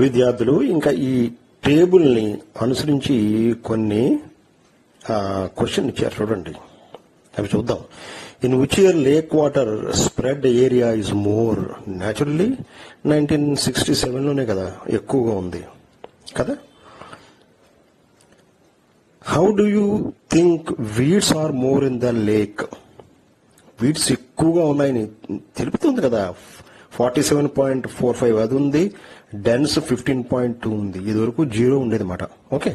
విద్యార్థులు ఇంకా ఈ టేబుల్ని అనుసరించి కొన్ని క్వశ్చన్ ఇచ్చారు, చూడండి అవి చూద్దాం. In which year lake water spread area is more? Naturally 1967లోనే కదా ఎక్కువగా ఉంది కదా. How do you think weeds are more in the lake? Weeds ఎక్కువగా ఉన్నాయని తెలుపుతుంది కదా. 47.45 అది ఉంది, డెన్స్ 15.2 ఉంది. ఇది వరకు 0 ఉండేది అన్నమాట. ఓకే,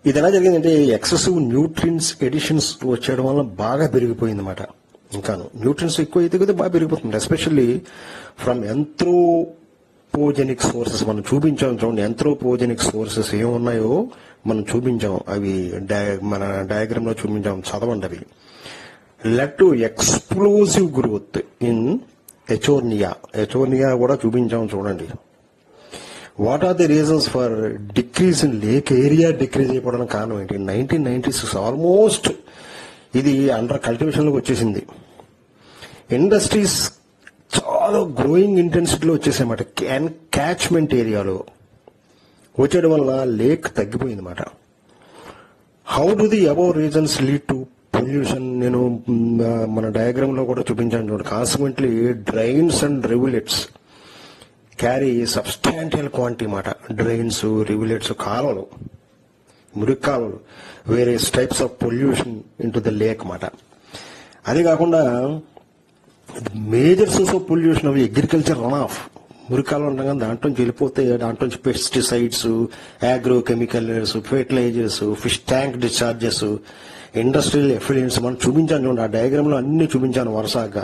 ఇది ఎలా జరిగిందంటే ఎక్సెసివ్ న్యూట్రియన్స్ ఎడిషన్స్ వచ్చేయడం వల్ల బాగా పెరిగిపోయింది అన్నమాట. ఇంకాను న్యూట్రియన్స్ ఎక్కువ అయితే కదా బాగా పెరిగిపోతుంది. ఎస్పెషల్లీ ఫ్రమ్ ఎంథ్రోపోజెనిక్ సోర్సెస్ మనం చూపించాం చూడండి. ఎంథ్రోపోజెనిక్ సోర్సెస్ ఏమున్నాయో మనం చూపించాం, అవి మన డయాగ్రామ్ లో చూపించాం, చదవండి. అవి led to explosive growth in eichhornia కూడా చూపించాం చూడండి. What are the reasons for decrease in lake area? Decrease అయిపోవడానికి కారణం ఏంటి? 1996 ఆల్మోస్ట్ ఇది అండర్ కల్టివేషన్ లోకి వచ్చేసింది. ఇండస్ట్రీస్ చాలా గ్రోయింగ్ ఇంటెన్సిటీలో వచ్చేసాయన్నమాట. క్యాచ్మెంట్ ఏరియాలో వచ్చేయడం వల్ల లేక్ తగ్గిపోయింది అన్నమాట. How do the above reasons lead to pollution? నేను మన డయాగ్రామ్ లో కూడా చూపించాను చూడండి. Consequently drains and rivulets carry substantial quantity మాట. డ్రైన్స్, రివులెట్స్, కాలువలు, మురికి కాలువలు, various types of pollution into the lake మాట. అది కాకుండా మేజర్ సోర్స్ ఆఫ్ పొల్యూషన్ అవి అగ్రికల్చర్ రన్ ఆఫ్. మురికాలు ఉంటాం కానీ దాంట్లోంచి వెళ్ళిపోతే దాంట్లోంచి pesticides, agro chemicals, fertilisers, fish tank discharges, industrial effluents మనం చూపించాను చూడండి. ఆ డయాగ్రామ్ లో అన్ని చూపించాను వరుసగా.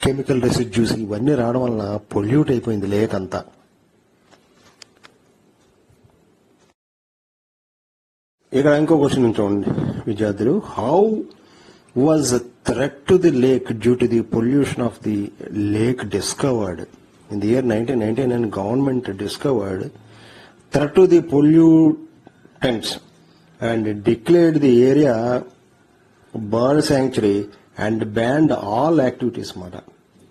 కెమికల్ రెసిడ్యూస్ ఇవన్నీ రావడం వలన పొల్యూట్ అయిపోయింది లేక్ అంతా. ఇక్కడ ఇంకో క్వశ్చన్ చూడండి విద్యార్థులు. How was threat to the lake due to the pollution of the lake discovered? In the year 1999, government discovered threat to the pollutants and declared the area bird sanctuary and banned all activities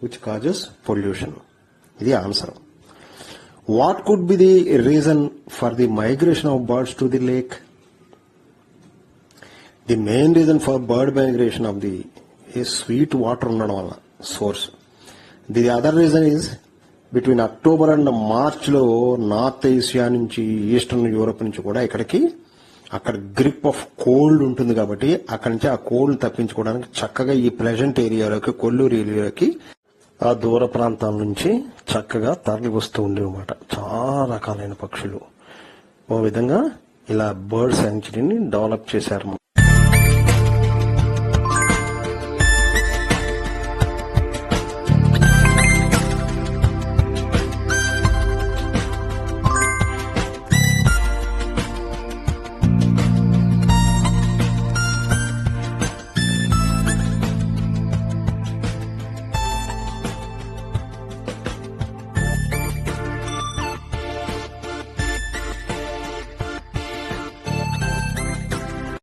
which causes pollution. This is the answer. What could be the reason for the migration of birds to the lake? The main reason for bird migration of the is sweet water source. The other reason is between October and March లో north Asia నుంచి, eastern Europe నుంచి కూడా ఇక్కడికి అక్కడ grip of cold ఉంటుంది కాబట్టి అక్కడి నుంచి ఆ కోల్డ్ తప్పించుకోవడానికి చక్కగా ఈ ప్లెజెంట్ ఏరియాలోకి, కొల్లూరు ఏరియాలోకి, ఆ దూర ప్రాంతాల నుంచి చక్కగా తరలి వస్తూ ఉండేవన్నమాట చాలా రకాలైన పక్షులు. ఓ విధంగా ఇలా బర్డ్ శాంక్చురీని డెవలప్ చేశారు.